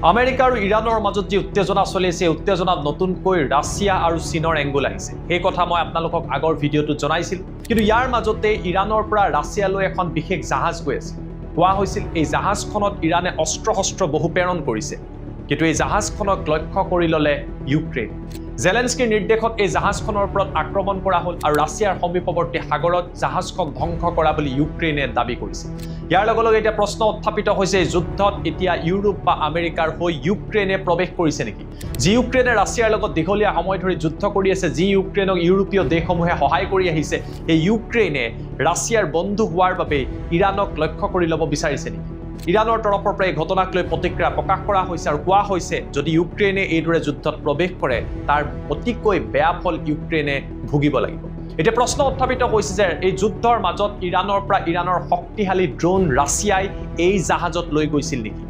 America আৰু ইৰাণৰ মাজত যি উত্তেজনা চলি আছে, উত্তেজনাত নতুনকৈ ৰাছিয়া আৰু চীনৰ এংগুল আহিছে। এই কথা মই আপোনালোকক আগৰ ভিডিঅ'টোত জনাইছিল। কিন্তু ইয়াৰ মাজতে ইৰাণৰ পৰা ৰাছিয়ালৈ এখন বিশেষ জাহাজ গৈ আছে। কোৱা হৈছিল এই জাহাজখনত ইৰাণে অস্ত্ৰ-শস্ত্ৰ বহু প্ৰেৰণ কৰিছে। কিন্তু এই জাহাজখনক লক্ষ্য কৰি ল'লে ইউক্ৰেইন। জেলেনস্কিৰ নিৰ্দেশত এই জাহাজখনৰ ওপৰত আক্ৰমণ কৰা হ'ল আৰু ৰাছিয়াৰ সমীপৱৰ্তী সাগৰত জাহাজখন ধ্বংস কৰা বুলি ইউক্ৰেইনে দাবী কৰিছে। ইয়াৰ লগে লগে এতিয়া প্ৰশ্ন উত্থাপিত হৈছে, এই যুদ্ধত এতিয়া ইউৰোপ বা আমেৰিকাৰ হৈ ইউক্ৰেইনে প্ৰৱেশ কৰিছে নেকি? যি ইউক্ৰেইনে ৰাছিয়াৰ লগত দীঘলীয়া সময় ধৰি যুদ্ধ কৰি আছে, যি ইউক্ৰেইনক ইউৰোপীয় দেশসমূহে সহায় কৰি আহিছে, এই ইউক্ৰেইনে ৰাছিয়াৰ বন্ধু হোৱাৰ বাবে ইৰাণক লক্ষ্য কৰি ল'ব বিচাৰিছে নেকি? ইৰাণৰ তৰফৰ পৰা এই ঘটনাক লৈ প্ৰতিক্ৰিয়া প্ৰকাশ কৰা হৈছে আৰু কোৱা হৈছে, যদি ইউক্ৰেইনে এইদৰে যুদ্ধত প্ৰৱেশ কৰে তাৰ অতিকৈ বেয়া ফল ইউক্ৰেইনে ভুগিব লাগিব। এতিয়া প্ৰশ্ন উত্থাপিত হৈছে যে এই যুদ্ধৰ মাজত ইৰাণৰ পৰা ইৰাণৰ শক্তিশালী ড্ৰোন ৰাছিয়াই এই জাহাজত লৈ গৈছিল নেকি?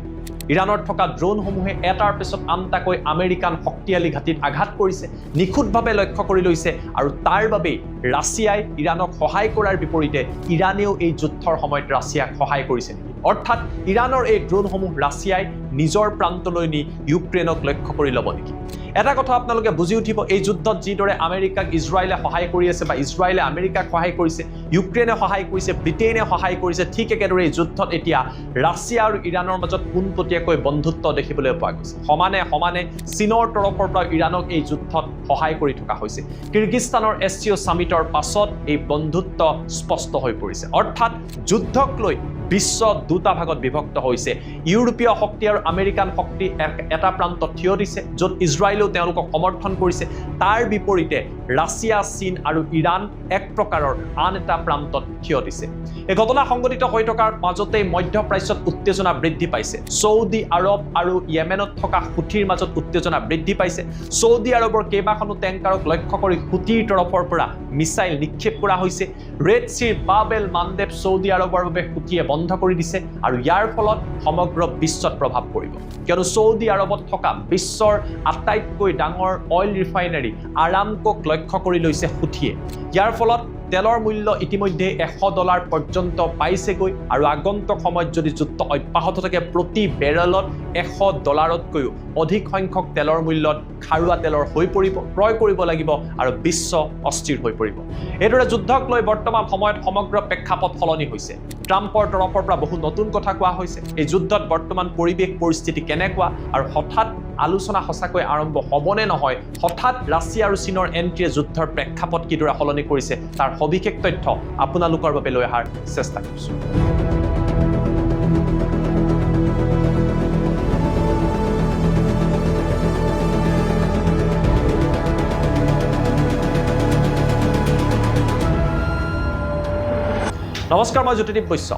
ইৰাণত থকা ড্ৰোনসমূহে এটাৰ পিছত আনটাকৈ আমেৰিকান শক্তিশালী ঘাটিত আঘাত কৰিছে, নিখুঁতভাৱে লক্ষ্য কৰি লৈছে আৰু তাৰ বাবেই ৰাছিয়াই ইৰাণক সহায় কৰাৰ বিপৰীতে ইৰাণেও এই যুদ্ধৰ সময়ত ৰাছিয়াক সহায় কৰিছে নেকি? অৰ্থাৎ ইৰাণৰ এই ড্ৰোনসমূহ ৰাছিয়াই নিজৰ প্ৰান্তলৈ নি ইউক্ৰেইনক লক্ষ্য কৰি ল'ব নেকি? এটা কথা আপোনালোকে বুজি উঠিব, এই যুদ্ধত যিদৰে আমেৰিকাক ইজৰাইলে সহায় কৰি আছে বা ইজৰাইলে আমেৰিকাক সহায় কৰিছে, ইউক্ৰেইনে সহায় কৰিছে, ব্ৰিটেইনে সহায় কৰিছে, ঠিক একেদৰে এই যুদ্ধত এতিয়া ৰাছিয়া আৰু ইৰাণৰ মাজত পোনপটীয়াকৈ বন্ধুত্ব দেখিবলৈ পোৱা গৈছে। সমানে সমানে চীনৰ তৰফৰ পৰা ইৰাণক এই যুদ্ধত সহায় কৰি থকা হৈছে। কিৰ্গিস্তানৰ SCO ছামিটৰ পাছত এই বন্ধুত্ব স্পষ্ট হৈ পৰিছে। অৰ্থাৎ যুদ্ধক লৈ বিশ্ব দুটা ভাগত বিভক্ত হৈছে। ইউৰোপীয় শক্তি আৰু আমেৰিকান শক্তি এটা প্ৰান্তত থিয় দিছে, য'ত ইজৰাইলেও তেওঁলোকক সমৰ্থন কৰিছে। তাৰ বিপৰীতে ৰাছিয়া, চীন আৰু ইৰাণ এক প্ৰকাৰৰ আন এটা প্ৰান্তত থিয় দিছে। এই ঘটনা সংঘটিত হৈ থকাৰ মাজতেই মধ্যপ্ৰাচ্যত উত্তেজনা বৃদ্ধি পাইছে। ছৌদি আৰৱ আৰু য়েমেনত থকা হুথিৰ মাজত উত্তেজনা বৃদ্ধি পাইছে। ছৌদি আৰৱৰ কেইবাখনো টেংকাৰক লক্ষ্য কৰি হুথিৰ তৰফৰ পৰা মিছাইল নিক্ষেপ কৰা হৈছে। ৰেড চিৰ বাব এল মানদেব ছৌদি আৰৱৰ বাবে হুথিয়ে বন্ধ কৰি দিছে আৰু ইয়াৰ ফলত সমগ্ৰ বিশ্বত প্ৰভাৱ পৰিব। কিয়নো ছৌদি আৰৱত থকা বিশ্বৰ আটাইতকৈ ডাঙৰ অইল ৰিফাইনাৰী আৰামকোক লক্ষ্য কৰি লৈছে হুথিয়ে। ইয়াৰ ফলত তেলৰ মূল্য ইতিমধ্যে $100 পৰ্যন্ত পাইছেগৈ আৰু আগন্তুক সময়ত যদি যুদ্ধ অব্যাহত থাকে প্ৰতি বেৰেলত $100তকৈও অধিক সংখ্যক তেলৰ মূল্যত খাৰুৱা তেলৰ হৈ পৰিব, ক্ৰয় কৰিব লাগিব আৰু বিশ্ব অস্থিৰ হৈ পৰিব। এইদৰে যুদ্ধক লৈ বৰ্তমান সময়ত সমগ্ৰ প্ৰেক্ষাপট সলনি হৈছে। ট্ৰাম্পৰ তৰফৰ পৰা বহু নতুন কথা কোৱা হৈছে। এই যুদ্ধত বৰ্তমান পৰিৱেশ পৰিস্থিতি কেনেকুৱা আৰু হঠাৎ আলোচনা সঁচাকৈ আৰম্ভ হ'বনে নহয়, হঠাৎ ৰাছিয়া আৰু চীনৰ এণ্ট্ৰিয়ে যুদ্ধৰ প্ৰেক্ষাপট কিদৰে সলনি কৰিছে তাৰ সবিশেষ তথ্য আপোনালোকৰ বাবে লৈ অহাৰ চেষ্টা কৰিছোঁ। নমস্কাৰ, মই জ্যোতিদীপ বৈশ্য।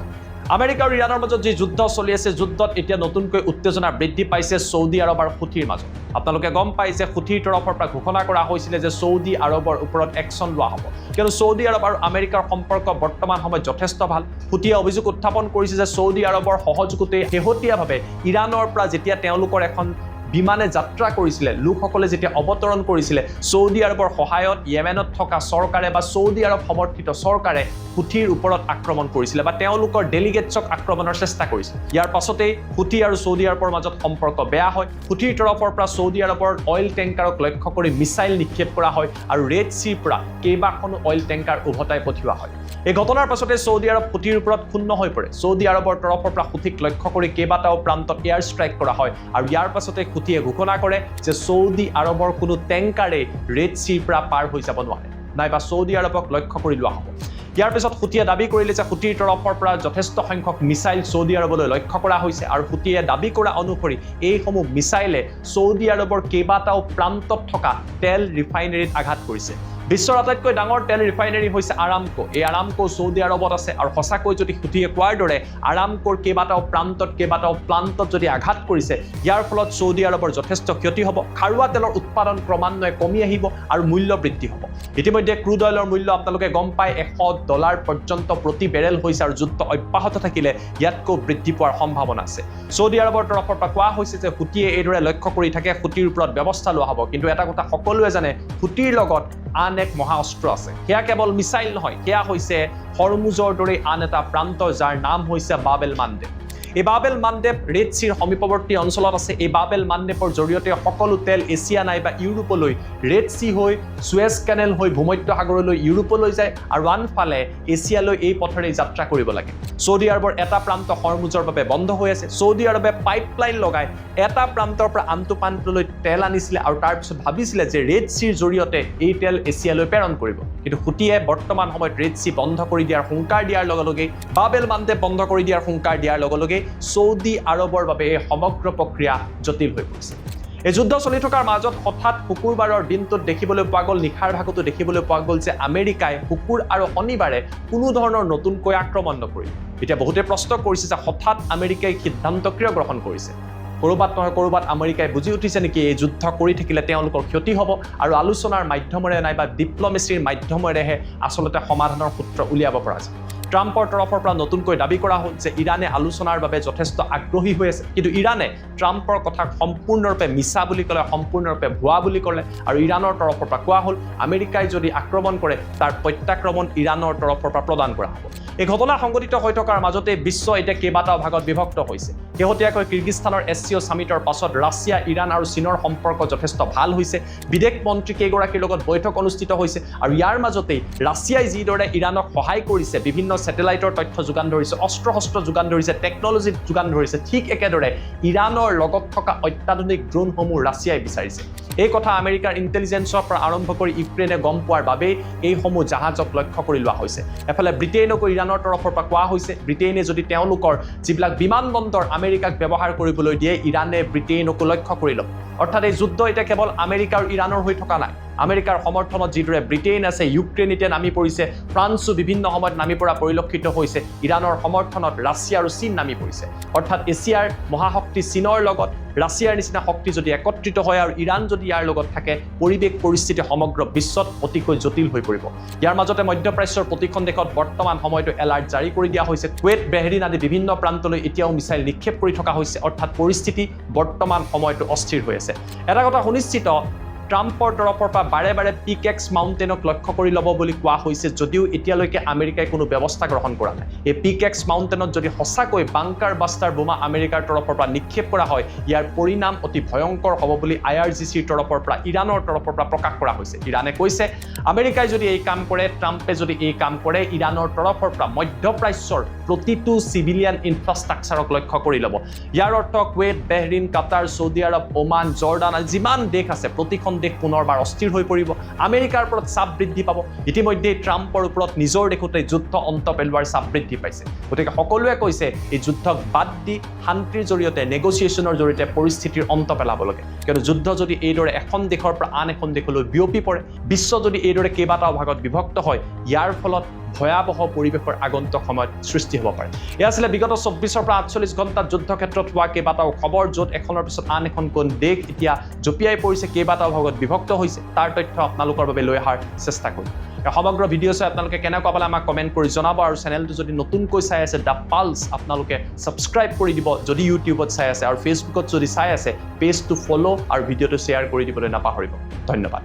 আমেৰিকা আৰু ইৰাণৰ মাজত যি যুদ্ধ চলি আছে, যুদ্ধত এতিয়া নতুনকৈ উত্তেজনা বৃদ্ধি পাইছে ছৌদি আৰৱ আৰু হুথিৰ মাজত। আপোনালোকে গম পাই যে হুথিৰ তৰফৰ পৰা ঘোষণা কৰা হৈছিলে যে ছৌদি আৰৱৰ ওপৰত একশ্যন লোৱা হ'ব, কিয়নো ছৌদি আৰৱ আৰু আমেৰিকাৰ সম্পৰ্ক বৰ্তমান সময়ত যথেষ্ট ভাল। হুথিয়ে অভিযোগ উত্থাপন কৰিছে যে ছৌদি আৰৱৰ সহযোগতে শেহতীয়াভাৱে ইৰাণৰ পৰা যেতিয়া তেওঁলোকৰ এখন বিমানে যাত্ৰা কৰিছিলে, লোকসকলে যেতিয়া অৱতৰণ কৰিছিলে, ছৌদি আৰৱৰ সহায়ত য়েমেনত থকা চৰকাৰে বা ছৌদি আৰৱ সমৰ্থিত চৰকাৰে হুথিৰ ওপৰত আক্ৰমণ কৰিছিলে বা তেওঁলোকৰ ডেলিগেটছক আক্ৰমণৰ চেষ্টা কৰিছিল। ইয়াৰ পাছতেই হুথি আৰু ছৌদি আৰৱৰ মাজত সম্পৰ্ক বেয়া হয়। হুথিৰ তৰফৰ পৰা ছৌদি আৰৱৰ অইল টেংকাৰক লক্ষ্য কৰি মিছাইল নিক্ষেপ কৰা হয় আৰু ৰেড চিৰ পৰা কেইবাখনো অইল টেংকাৰ উভতাই পঠিওৱা হয়। এই ঘটনাৰ পাছতে ছৌদি আৰৱ হুথিৰ ওপৰত ক্ষুণ্ণ হৈ পৰে। ছৌদি আৰৱৰ তৰফৰ পৰা হুথিক লক্ষ্য কৰি কেইবাটাও প্ৰান্তত এয়াৰ ষ্ট্ৰাইক কৰা হয় আৰু ইয়াৰ পাছতে হুথিয়ে ঘোষণা কৰে যে ছৌদি আৰৱৰ কোনো টেংকাৰে ৰেড চিৰ পৰা পাৰ হৈ যাব নোৱাৰে, নাইবা ছৌদি আৰৱক লক্ষ্য কৰি লোৱা হ'ব। ইয়াৰ পিছত হুথিয়ে দাবী কৰিলে যে হুথিৰ তৰফৰ পৰা যথেষ্ট সংখ্যক মিছাইল ছৌদি আৰৱলৈ লক্ষ্য কৰা হৈছে আৰু হুথিয়ে দাবী কৰা অনুসৰি এইসমূহ মিছাইলে ছৌদি আৰৱৰ কেইবাটাও প্ৰান্তত থকা তেল ৰিফাইনাৰীত আঘাত কৰিছে। বিশ্বৰ আটাইতকৈ ডাঙৰ তেল ৰিফাইনাৰী হৈছে আৰামকো। এই আৰামকো ছৌদি আৰৱত আছে আৰু সঁচাকৈ যদি হুথিয়ে কোৱাৰ দৰে আৰামকোৰ কেইবাটাও প্লান্তত যদি আঘাত কৰিছে, ইয়াৰ ফলত ছৌদি আৰৱৰ যথেষ্ট ক্ষতি হ'ব। খাৰুৱা তেলৰ উৎপাদন ক্ৰমান্বয়ে কমি আহিব আৰু মূল্য বৃদ্ধি হ'ব। ইতিমধ্যে ক্ৰুড অইলৰ মূল্য আপোনালোকে গম পায় $100 পৰ্যন্ত প্ৰতি বেৰেল হৈছে আৰু যুদ্ধ অব্যাহত থাকিলে ইয়াতকৈ বৃদ্ধি পোৱাৰ সম্ভাৱনা আছে। ছৌদি আৰৱৰ তৰফৰ পৰা কোৱা হৈছে যে হুথিয়ে এইদৰে লক্ষ্য কৰি থাকে, হুথিৰ ওপৰত ব্যৱস্থা লোৱা হ'ব। কিন্তু এটা কথা সকলোৱে জানে, হুথিৰ লগত আন এক মহা অস্ত্ৰ আছে। সেয়া কেৱল মিছাইল নহয়, সেয়া হৈছে হৰমুজৰ দৰে আন এটা প্ৰান্ত যাৰ নাম হৈছে বাব এল মানদেব। এই বাবেল মানদেপ ৰেড চিৰ সমীপৱৰ্তী অঞ্চলত আছে। এই বাবেল মানদেপৰ জৰিয়তে সকলো তেল এছিয়া নাইবা ইউৰোপলৈ ৰেড চি হৈ সুৱেজ কেনেল হৈ ভূমধ্য সাগৰলৈ ইউৰোপলৈ যায় আৰু আনফালে এছিয়ালৈ এই পথেৰে যাত্ৰা কৰিব লাগে। সৌদি আৰবৰ এটা প্ৰান্ত হৰমুজৰ বাবে বন্ধ হৈ আছে। সৌদি আৰবে পাইপলাইন লগাই এটা প্ৰান্তৰ পৰা আনটো প্ৰান্তলৈ তেল আনিছিলে আৰু তাৰ পিছত ভাবিছিলে যে ৰেড চিৰ জৰিয়তে এই তেল এছিয়ালৈ প্ৰেৰণ কৰিব, কিন্তু হুটিয়ে বৰ্তমান সময়ত ৰেড চি বন্ধ কৰি দিয়াৰ হুংকাৰ দিয়াৰ লগে লগে বাবেল মানদেপ বন্ধ কৰি দিয়াৰ হুংকাৰ দিয়াৰ লগে লগে সৌদি আৰবৰ বাবে এই সমগ্ৰ প্ৰক্ৰিয়া জটিল হৈ পৰিছে। এই যুদ্ধ চলি থকাৰ মাজত হঠাৎ শুকুৰবাৰৰ দিনটোত দেখিবলৈ পোৱা গ'ল, নিশাৰ ভাগতো দেখিবলৈ পোৱা গ'ল যে আমেৰিকাই শুকুৰ আৰু শনিবাৰে কোনো ধৰণৰ নতুনকৈ আক্ৰমণ নকৰিল। এতিয়া বহুতে প্ৰশ্ন কৰিছে যে হঠাৎ আমেৰিকাই সিদ্ধান্ত কিয় গ্ৰহণ কৰিছে। ক'ৰবাত নহয় ক'ৰবাত আমেৰিকাই বুজি উঠিছে নেকি এই যুদ্ধ কৰি থাকিলে তেওঁলোকৰ ক্ষতি হ'ব আৰু আলোচনাৰ মাধ্যমেৰে নাইবা ডিপ্ল'মেচিৰ মাধ্যমেৰেহে আচলতে সমাধানৰ সূত্ৰ উলিয়াব পৰা যায়। ট্ৰাম্পৰ তৰফৰ পৰা নতুনকৈ দাবী কৰা হ'ল যে ইৰাণে আলোচনাৰ বাবে যথেষ্ট আগ্ৰহী হৈ আছে, কিন্তু ইৰাণে ট্ৰাম্পৰ কথাক সম্পূৰ্ণৰূপে মিছা বুলি ক'লে, সম্পূৰ্ণৰূপে ভুৱা বুলি ক'লে আৰু ইৰাণৰ তৰফৰ পৰা কোৱা হ'ল আমেৰিকাই যদি আক্ৰমণ কৰে তাৰ প্ৰত্যাক্ৰমণ ইৰাণৰ তৰফৰ পৰা প্ৰদান কৰা হ'ব। এই ঘটনা সংঘটিত হৈ থকাৰ মাজতে বিশ্ব এতিয়া কেইবাটাও ভাগত বিভক্ত হৈছে। শেহতীয়াকৈ কিৰ্গিস্তানৰ SCO সামিটৰ পাছত ৰাছিয়া, ইৰাণ আৰু চীনৰ সম্পৰ্ক যথেষ্ট ভাল হৈছে। বিদেশ মন্ত্ৰী কেইগৰাকীৰ লগত বৈঠক অনুষ্ঠিত হৈছে আৰু ইয়াৰ মাজতেই ৰাছিয়াই যিদৰে ইৰাণক সহায় কৰিছে, বিভিন্ন ছেটেলাইটৰ তথ্য যোগান ধৰিছে, অস্ত্ৰ শস্ত্ৰ যোগান ধৰিছে, টেকন'লজি যোগান ধৰিছে, ঠিক একেদৰে ইৰাণৰ লগত থকা অত্যাধুনিক ড্ৰোনসমূহ ৰাছিয়াই বিচাৰিছে। এই কথা আমেৰিকাৰ ইণ্টেলিজেন্সৰ পৰা আৰম্ভ কৰি ইউক্ৰেইনে গম পোৱাৰ বাবেই এইসমূহ জাহাজক লক্ষ্য কৰি লোৱা হৈছে। এফালে ব্ৰিটেইনকো ইৰাণৰ তৰফৰ পৰা কোৱা হৈছে ব্ৰিটেইনে যদি তেওঁলোকৰ যিবিলাক বিমানবন্দৰ আমেৰিকাক ব্যৱহাৰ কৰিবলৈ দিয়ে, ইৰাণে ব্ৰিটেইনকো লক্ষ্য কৰি ল'ব। অৰ্থাৎ এই যুদ্ধ এতিয়া কেৱল আমেৰিকা আৰু ইৰাণৰ হৈ থকা নাই। আমেৰিকাৰ সমৰ্থনত যিদৰে ব্ৰিটেইন আছে, ইউক্ৰেইন এতিয়া নামি পৰিছে, ফ্ৰান্সো বিভিন্ন সময়ত নামি পৰা পৰিলক্ষিত হৈছে, ইৰাণৰ সমৰ্থনত ৰাছিয়া আৰু চীন নামি পৰিছে। অৰ্থাৎ এছিয়াৰ মহাশক্তি চীনৰ লগত ৰাছিয়াৰ নিচিনা শক্তি যদি একত্ৰিত হয় আৰু ইৰাণ যদি ইয়াৰ লগত থাকে, পৰিৱেশ পৰিস্থিতি সমগ্ৰ বিশ্বত অতিকৈ জটিল হৈ পৰিব। ইয়াৰ মাজতে মধ্যপ্ৰাচ্যৰ প্ৰতিখন দেশত বৰ্তমান সময়তো এলাৰ্ট জাৰি কৰি দিয়া হৈছে। কুৱেইট, বেহৰিন আদি বিভিন্ন প্ৰান্তলৈ এতিয়াও মিছাইল নিক্ষেপ কৰি থকা হৈছে। অৰ্থাৎ পৰিস্থিতি বৰ্তমান সময়তো অস্থিৰ হৈ আছে। এটা কথা সুনিশ্চিত, ট্ৰাম্পৰ তৰফৰ পৰা বাৰে বাৰে পিকেক্স মাউণ্টেইনক লক্ষ্য কৰি ল'ব বুলি কোৱা হৈছে, যদিও এতিয়ালৈকে আমেৰিকাই কোনো ব্যৱস্থা গ্ৰহণ কৰা নাই। এই পিকেক্স মাউণ্টেইনত যদি সঁচাকৈ বাংকাৰ বাষ্টাৰ বোমা আমেৰিকাৰ তৰফৰ পৰা নিক্ষেপ কৰা হয়, ইয়াৰ পৰিণাম অতি ভয়ংকৰ হ'ব বুলি IRGCৰ তৰফৰ পৰা ইৰাণৰ তৰফৰ পৰা প্ৰকাশ কৰা হৈছে। ইৰাণে কৈছে আমেৰিকাই যদি এই কাম কৰে, ট্ৰাম্পে যদি এই কাম কৰে, ইৰাণৰ তৰফৰ পৰা মধ্যপ্ৰাচ্যৰ প্ৰতিটো চিভিলিয়ান ইনফ্ৰাষ্ট্ৰাকচাৰক লক্ষ্য কৰি ল'ব। ইয়াৰ অৰ্থ কুৱেইট, বেহৰিন, কাটাৰ, চৌদি আৰব, ওমান, জৰ্ডান আদি যিমান দেশ আছে, প্ৰতিখন দেশ পুনৰবাৰ অস্থিৰ হৈ পৰিব। আমেৰিকাৰ ওপৰত চাপ বৃদ্ধি পাব। ইতিমধ্যে ট্ৰাম্পৰ ওপৰত নিজৰ দেশতে যুদ্ধ অন্ত পেলোৱাৰ চাপ বৃদ্ধি পাইছে। গতিকে সকলোৱে কৈছে এই যুদ্ধক বাদ দি শান্তিৰ জৰিয়তে, নেগচিয়েশ্যনৰ জৰিয়তে পৰিস্থিতিৰ অন্ত পেলাব লাগে। কিয়নো যুদ্ধ যদি এইদৰে এখন দেশৰ পৰা আন এখন দেশলৈ বিয়পি পৰে, বিশ্ব যদি এইদৰে কেইবাটাও ভাগত বিভক্ত হয়, ইয়াৰ ফলত ভয়াৱহ পৰিৱেশৰ আগন্তুক সময়ত সৃষ্টি হ'ব পাৰে। এয়া আছিলে বিগত 24 পৰা 48 ঘণ্টাত যুদ্ধ ক্ষেত্ৰত হোৱা কেইবাটাও খবৰ, য'ত এখনৰ পিছত আন এখন কোন দেশ এতিয়া জপিয়াই পৰিছে, কেইবাটাও ভাগত বিভক্ত হৈছে। তাৰ তথ্য আপোনালোকৰ বাবে লৈ অহাৰ চেষ্টা কৰিম। সমগ্ৰ ভিডিঅ' চাই আপোনালোকে কেনেকুৱা পালে আমাক কমেণ্ট কৰি জনাব আৰু চেনেলটো যদি নতুনকৈ চাই আছে দ্য পালছ, আপোনালোকে ছাবস্ক্ৰাইব কৰি দিব যদি ইউটিউবত চাই আছে, আৰু ফেচবুকত যদি চাই আছে পেজটো ফ'ল' আৰু ভিডিঅ'টো শ্বেয়াৰ কৰি দিবলৈ নাপাহৰিব। ধন্যবাদ।